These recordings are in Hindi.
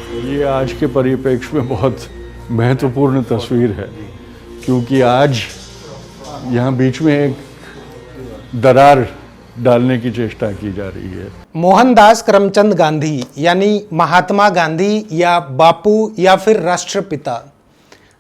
ये आज के परिप्रेक्ष्य में बहुत महत्वपूर्ण तस्वीर है, क्योंकि आज यहाँ बीच में एक दरार डालने की चेष्टा की जा रही है। मोहनदास करमचंद गांधी यानी महात्मा गांधी या बापू या फिर राष्ट्रपिता,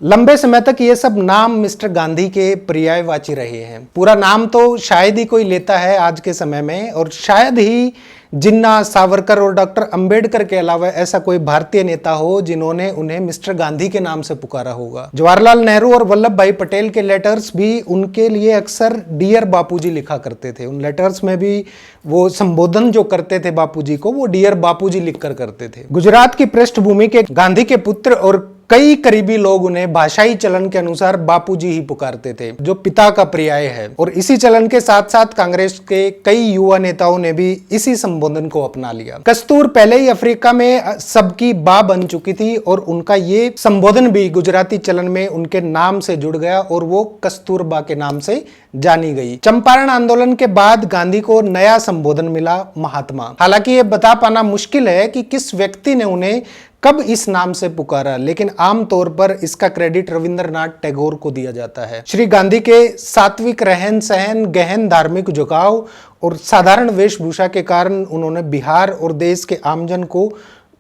लंबे समय तक ये सब नाम मिस्टर गांधी के पर्यायवाची रहे हैं। पूरा नाम तो शायद ही कोई लेता है आज के समय में, और शायद ही जिन्ना, सावरकर और डॉक्टर अंबेडकर के अलावा ऐसा कोई भारतीय नेता हो जिन्होंने उन्हें मिस्टर गांधी के नाम से पुकारा होगा। जवाहरलाल नेहरू और वल्लभ भाई पटेल के लेटर्स भी उनके लिए अक्सर डियर बापूजी लिखा करते थे। उन लेटर्स में भी वो संबोधन जो करते थे बापूजी को, वो डियर बापूजी लिखकर करते थे। गुजरात की पृष्ठभूमि के गांधी के पुत्र और कई करीबी लोग उन्हें भाषाई चलन के अनुसार बापूजी ही पुकारते थे, जो पिता का पर्याय है। और इसी चलन के साथ साथ कांग्रेस के कई युवा नेताओं ने भी इसी संबोधन को अपना लिया। कस्तूर पहले ही अफ्रीका में सबकी बा बन चुकी थी और उनका ये संबोधन भी गुजराती चलन में उनके नाम से जुड़ गया और वो कस्तूरबा के नाम से जानी गई। चंपारण आंदोलन के बाद गांधी को नया संबोधन मिला, महात्मा। हालांकि ये बता पाना मुश्किल है कि किस व्यक्ति ने उन्हें कब इस नाम से पुकारा, लेकिन आमतौर पर इसका क्रेडिट रविंद्रनाथ टैगोर को दिया जाता है। श्री गांधी के सात्विक रहन सहन, गहन धार्मिक झुकाव और साधारण वेशभूषा के कारण उन्होंने बिहार और देश के आमजन को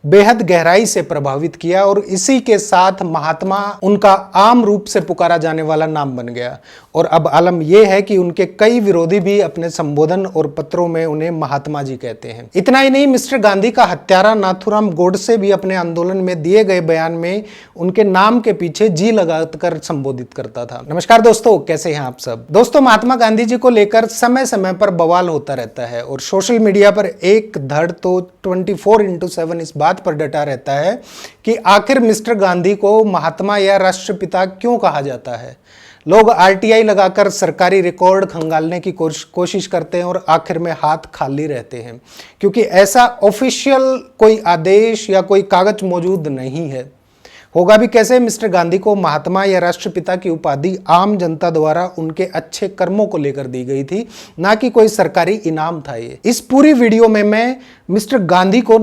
बेहद गहराई से प्रभावित किया, और इसी के साथ महात्मा उनका आम रूप से पुकारा जाने वाला नाम बन गया। और अब आलम यह है कि उनके कई विरोधी भी अपने संबोधन और पत्रों में उन्हें महात्मा जी कहते हैं। इतना ही नहीं, मिस्टर गांधी का हत्यारा नाथूराम गोडसे भी अपने आंदोलन में दिए गए बयान में उनके नाम के पीछे जी लगाकर संबोधित करता था। नमस्कार दोस्तों, कैसे हैं आप सब। दोस्तों, महात्मा गांधी जी को लेकर समय समय पर बवाल होता रहता है और सोशल मीडिया पर एक धड़ तो 24/7 इस बात पर डटा रहता है कि आखिर मिस्टर गांधी को महात्मा या राष्ट्रपिता क्यों कहा जाता है। लोग आरटीआई लगाकर सरकारी रिकॉर्ड खंगालने की कोशिश करते हैं और आखिर में हाथ खाली रहते हैं, क्योंकि ऐसा ऑफिशियल कोई आदेश या कोई कागज मौजूद नहीं है। होगा भी कैसे। मिस्टर गांधी को महात्मा या राष्ट्रपिता की उपाधि आम जनता द्वारा उनके अच्छे कर्मों को लेकर दी गई थी, ना कि कोई सरकारी इनाम था ये। इस पूरी वीडियो में मैं मिस्टर गांधी को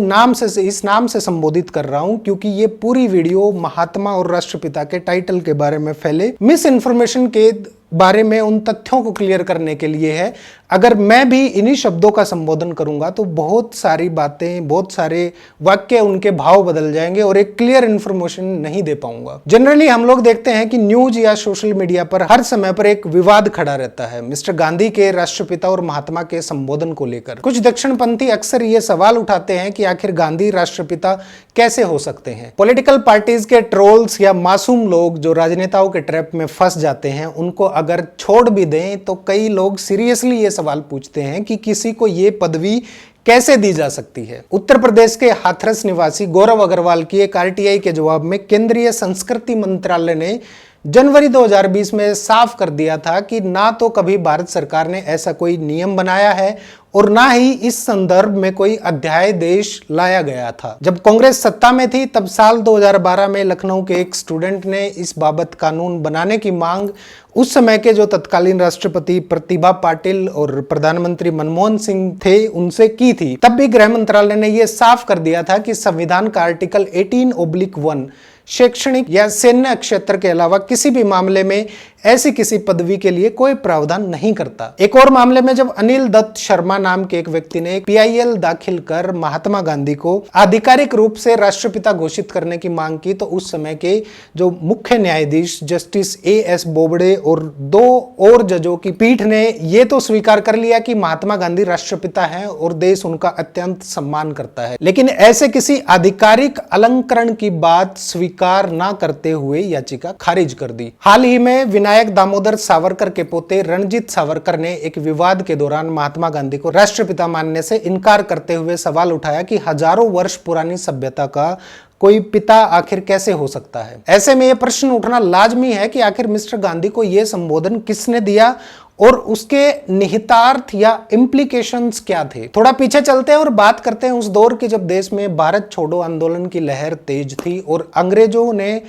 इस नाम से संबोधित कर रहा हूं, क्योंकि ये पूरी वीडियो महात्मा और राष्ट्रपिता के टाइटल के बारे में फैले मिस इन्फॉर्मेशन के बारे में उन तथ्यों को क्लियर करने के लिए है। अगर मैं भी इन्हीं शब्दों का संबोधन करूंगा तो बहुत सारी बातें, बहुत सारे वाक्य, उनके भाव बदल जाएंगे और एक क्लियर इन्फॉर्मेशन नहीं दे पाऊंगा। जनरली हम लोग देखते हैं कि न्यूज या सोशल मीडिया पर हर समय पर एक विवाद खड़ा रहता है मिस्टर गांधी के, राष्ट्रपिता और महात्मा के संबोधन को लेकर। कुछ दक्षिणपंथी अक्सर ये सवाल उठाते हैं कि आखिर गांधी राष्ट्रपिता कैसे हो सकते हैं। पॉलिटिकल पार्टीज के ट्रोल्स या मासूम लोग जो राजनेताओं के ट्रैप में फंस जाते हैं, उनको अगर छोड़ भी दें तो कई लोग सीरियसली ये सवाल पूछते हैं कि किसी को ये पदवी कैसे दी जा सकती है। उत्तर प्रदेश के हाथरस निवासी गौरव अग्रवाल की एक आरटीआई के जवाब में केंद्रीय संस्कृति मंत्रालय ने जनवरी 2020 में साफ कर दिया था कि ना तो कभी भारत सरकार ने ऐसा कोई नियम बनाया है और ना ही इस संदर्भ में कोई अध्यादेश लाया गया था। जब कांग्रेस सत्ता में थी तब साल 2012 में लखनऊ के एक स्टूडेंट ने इस बाबत कानून बनाने की मांग उस समय के जो तत्कालीन राष्ट्रपति प्रतिभा पाटिल और प्रधानमंत्री मनमोहन सिंह थे उनसे की थी। तब भी गृह मंत्रालय ने यह साफ कर दिया था कि संविधान का आर्टिकल 18/1 शैक्षणिक या सैन्य क्षेत्र के अलावा किसी भी मामले में ऐसी किसी पदवी के लिए कोई प्रावधान नहीं करता। एक और मामले में जब अनिल दत्त शर्मा नाम के एक व्यक्ति ने PIL दाखिल कर महात्मा गांधी को आधिकारिक रूप से राष्ट्रपिता घोषित करने की मांग की, तो उस समय के जो मुख्य न्यायाधीश जस्टिस AS बोबडे और 2 और जजों की पीठ ने यह तो स्वीकार कर लिया कि महात्मा गांधी राष्ट्रपिता हैं और देश उनका अत्यंत सम्मान करता है, लेकिन ऐसे किसी आधिकारिक अलंकरण की बात स्वीकार न करते हुए याचिका खारिज कर दी। हाल ही में विनायक दामोदर सावरकर के पोते रणजीत सावरकर ने एक विवाद के दौरान महात्मा गांधी को राष्ट्रपिता मानने से इनकार करते हुए सवाल उठाया कि हजारों वर्ष पुरानी सभ्यता का कोई पिता आखिर कैसे हो सकता है। ऐसे में यह प्रश्न उठना लाजमी है कि आखिर मिस्टर गांधी को यह संबोधन किसने दिया और उसके निहितार्थ या इम्प्लीकेशंस क्या थे। थोड़ा पीछे चलते हैं और बात करते हैं उस दौर की जब देश में भारत छोड़ो आंदोलन की लहर तेज थी और अंग्रेजों ने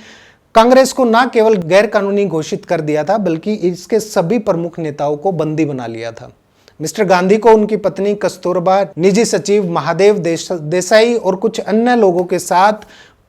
कांग्रेस को न केवल गैर कानूनी घोषित कर दिया था बल्कि इसके सभी प्रमुख नेताओं को बंदी बना लिया था। मिस्टर गांधी को उनकी पत्नी कस्तूरबा, निजी सचिव महादेव देसाई और कुछ अन्य लोगों के साथ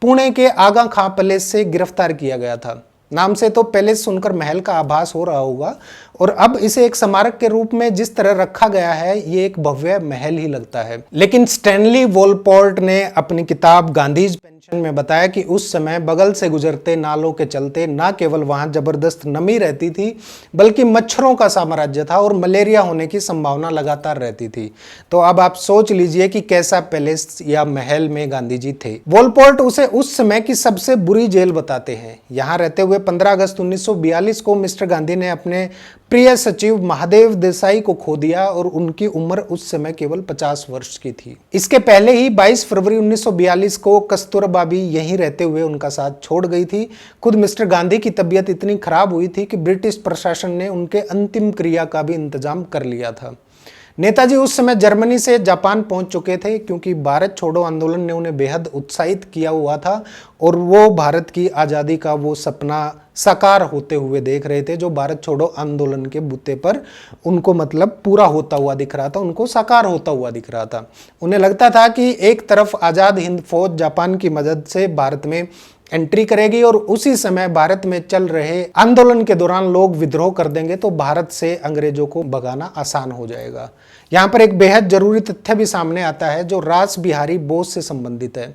पुणे के आगा खां पैलेस से गिरफ्तार किया गया था। नाम से तो पैलेस सुनकर महल का आभास हो रहा होगा, और अब इसे एक स्मारक के रूप में जिस तरह रखा गया है ये एक भव्य महल ही लगता है। लेकिन स्टैनली वोलपोर्ट ने अपनी किताब गांधीज पेंशन में बताया कि उस समय बगल से गुजरते नालों के चलते न केवल वहां जबरदस्त नमी रहती थी बल्कि मच्छरों का साम्राज्य था और मलेरिया होने की संभावना लगातार रहती थी। तो अब आप सोच लीजिए कि कैसा पैलेस या महल में गांधी जी थे। वोलपोर्ट उसे उस समय की सबसे बुरी जेल बताते हैं। यहाँ रहते हुए 15 अगस्त 1942 को मिस्टर गांधी ने अपने प्रिय सचिव महादेव देसाई को खो दिया और उनकी उम्र उस समय केवल 50 वर्ष की थी। इसके पहले ही 22 फरवरी 1942 को कस्तूरबा भी यहीं रहते हुए उनका साथ छोड़ गई थी। खुद मिस्टर गांधी की तबीयत इतनी खराब हुई थी कि ब्रिटिश प्रशासन ने उनके अंतिम क्रिया का भी इंतजाम कर लिया था। नेताजी उस समय जर्मनी से जापान पहुंच चुके थे क्योंकि भारत छोड़ो आंदोलन ने उन्हें बेहद उत्साहित किया हुआ था और वो भारत की आज़ादी का वो सपना साकार होते हुए देख रहे थे जो भारत छोड़ो आंदोलन के बूते पर उनको मतलब पूरा होता हुआ दिख रहा था, उनको साकार होता हुआ दिख रहा था। उन्हें लगता था कि एक तरफ आज़ाद हिंद फौज जापान की मदद से भारत में एंट्री करेगी और उसी समय भारत में चल रहे आंदोलन के दौरान लोग विद्रोह कर देंगे तो भारत से अंग्रेजों को भगाना आसान हो जाएगा। यहाँ पर एक बेहद जरूरी तथ्य भी सामने आता है जो रास बिहारी बोस से संबंधित है,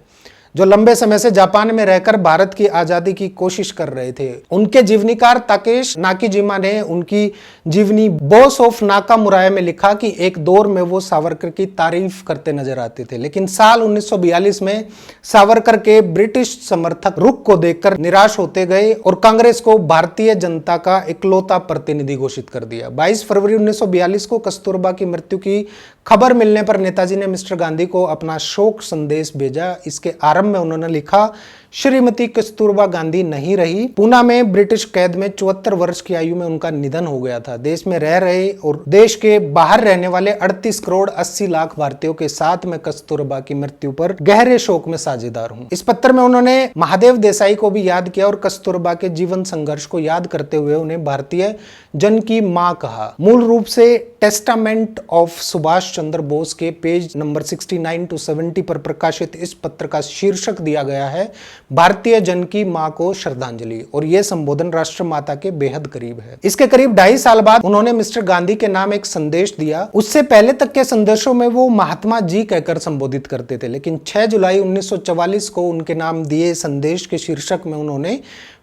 जो लंबे समय से जापान में रहकर भारत की आजादी की कोशिश कर रहे थे। उनके जीवनीकार ताकेश नाकीजिमा ने उनकी जीवनी बॉस ऑफ नाकामुराया में लिखा कि एक दौर में वो सावरकर की तारीफ करते नजर आते थे, लेकिन साल 1942 में सावरकर के ब्रिटिश समर्थक रुख को देखकर निराश होते गए और कांग्रेस को भारतीय जनता का इकलौता प्रतिनिधि घोषित कर दिया। 22 फरवरी 1942 को कस्तूरबा की मृत्यु की खबर मिलने पर नेताजी ने मिस्टर गांधी को अपना शोक संदेश भेजा। इसके आरंभ में उन्होंने लिखा, श्रीमती कस्तूरबा गांधी नहीं रही। पूना में ब्रिटिश कैद में 74 वर्ष की आयु में उनका निधन हो गया था। देश में रह रहे और देश के बाहर रहने वाले 38 करोड़ 80 लाख भारतीयों के साथ मैं कस्तूरबा की मृत्यु पर गहरे शोक में साझेदार हूं। इस पत्र में उन्होंने महादेव देसाई को भी याद किया और कस्तूरबा के जीवन संघर्ष को याद करते हुए उन्हें भारतीय जन की मां कहा। मूल रूप से टेस्टामेंट ऑफ सुभाष चंद्र बोस के पेज नंबर 69 to 70 पर प्रकाशित इस पत्र का शीर्षक दिया गया है भारतीय जन की मां को श्रद्धांजलि, और यह संबोधन राष्ट्र माता के बेहद करीब है। इसके करीब 2.5 साल बाद उन्होंने मिस्टर गांधी के नाम एक संदेश दिया। उससे पहले तक के संदेशों में वो महात्मा जी कहकर संबोधित करते थे, लेकिन 6 जुलाई 1944 को उनके नाम दिए संदेश के शीर्षक में उन्होंने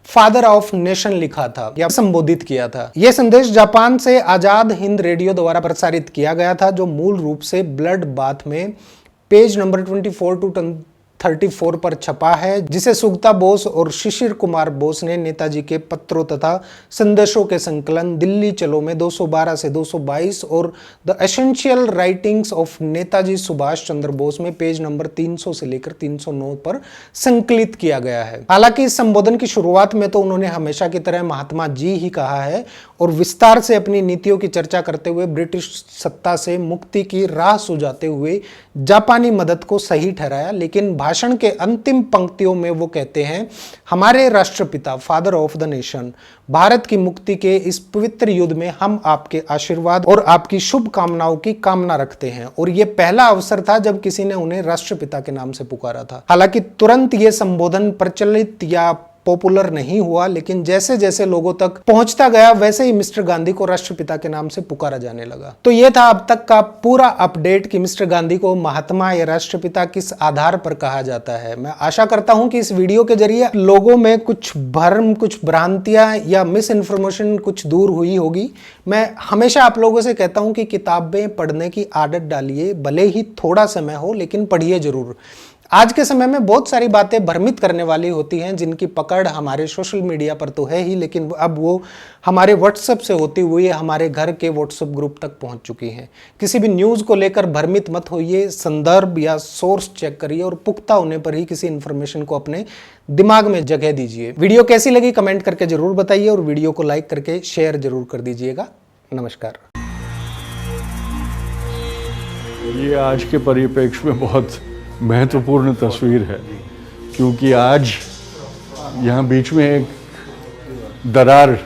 फादर ऑफ नेशन लिखा था या संबोधित किया था। यह संदेश जापान से आजाद हिंद रेडियो द्वारा प्रसारित किया गया था, जो मूल रूप से ब्लड बाथ में पेज नंबर 24 to 34 पर छपा है, जिसे सुगता बोस और शिशिर कुमार बोस ने नेताजी के पत्रों तथा संदेशों के संकलन दिल्ली चलो में 212 से 222 और the essential writings of Netaji Subhash Chandra Bose में पेज नंबर 300 से लेकर 309 पर संकलित किया गया है। हालांकि इस संबोधन की शुरुआत में तो उन्होंने हमेशा की तरह महात्मा जी ही कहा है और विस्तार से अपनी नीतियों की चर्चा करते हुए ब्रिटिश सत्ता से मुक्ति की राह सुझाते हुए जापानी मदद को सही ठहराया। लेकिन भाषण के अंतिम पंक्तियों में वो कहते हैं, हमारे राष्ट्रपिता father of the nation, Bharat की मुक्ति के इस पवित्र युद्ध में हम आपके आशीर्वाद और आपकी शुभकामनाओं की कामना रखते हैं। और ये पहला अवसर था जब किसी ने उन्हें राष्ट्रपिता के नाम से पुकारा था। हालांकि तुरंत ये संबोधन प्रचलित या पॉपुलर नहीं हुआ, लेकिन जैसे जैसे लोगों तक पहुंचता गया वैसे ही मिस्टर गांधी को राष्ट्रपिता के नाम से पुकारा जाने लगा। तो यह था अब तक का पूरा अपडेट कि मिस्टर गांधी को महात्मा या राष्ट्रपिता किस आधार पर कहा जाता है। मैं आशा करता हूं कि इस वीडियो के जरिए लोगों में कुछ भ्रम, कुछ भ्रांतियां या मिस इन्फॉर्मेशन कुछ दूर हुई होगी। मैं हमेशा आप लोगों से कहता हूं कि किताबें पढ़ने की आदत डालिए, भले ही थोड़ा समय हो लेकिन पढ़िए जरूर। आज के समय में बहुत सारी बातें भ्रमित करने वाली होती हैं जिनकी पकड़ हमारे सोशल मीडिया पर तो है ही, लेकिन अब वो हमारे व्हाट्सएप से होती हुई हमारे घर के व्हाट्सएप ग्रुप तक पहुंच चुकी हैं। किसी भी न्यूज़ को लेकर भ्रमित मत होइए, संदर्भ या सोर्स चेक करिए और पुख्ता होने पर ही किसी इन्फॉर्मेशन को अपने दिमाग में जगह दीजिए। वीडियो कैसी लगी कमेंट करके जरूर बताइए और वीडियो को लाइक करके शेयर जरूर कर दीजिएगा। नमस्कार। ये आज के परिप्रेक्ष्य में बहुत महत्वपूर्ण तस्वीर है, क्योंकि आज यहाँ बीच में एक दरार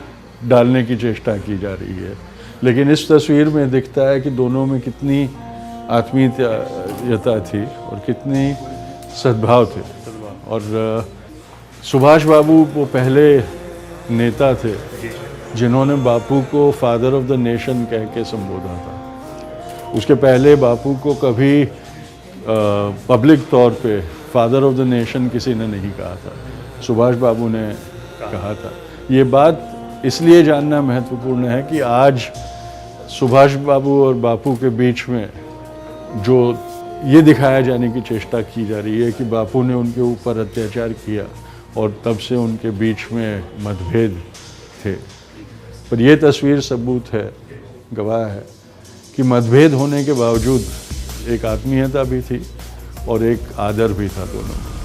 डालने की चेष्टा की जा रही है, लेकिन इस तस्वीर में दिखता है कि दोनों में कितनी आत्मीयता थी और कितनी सद्भाव थे। और सुभाष बाबू वो पहले नेता थे जिन्होंने बापू को फादर ऑफ द नेशन कह के संबोधा था। उसके पहले बापू को कभी पब्लिक तौर पे फादर ऑफ द नेशन किसी ने नहीं कहा था, सुभाष बाबू ने कहा था। ये बात इसलिए जानना महत्वपूर्ण है कि आज सुभाष बाबू और बापू के बीच में जो ये दिखाया जाने की चेष्टा की जा रही है कि बापू ने उनके ऊपर अत्याचार किया और तब से उनके बीच में मतभेद थे, पर ये तस्वीर सबूत है, गवाह है कि मतभेद होने के बावजूद एक आत्मीयता भी थी और एक आदर भी था दोनों में।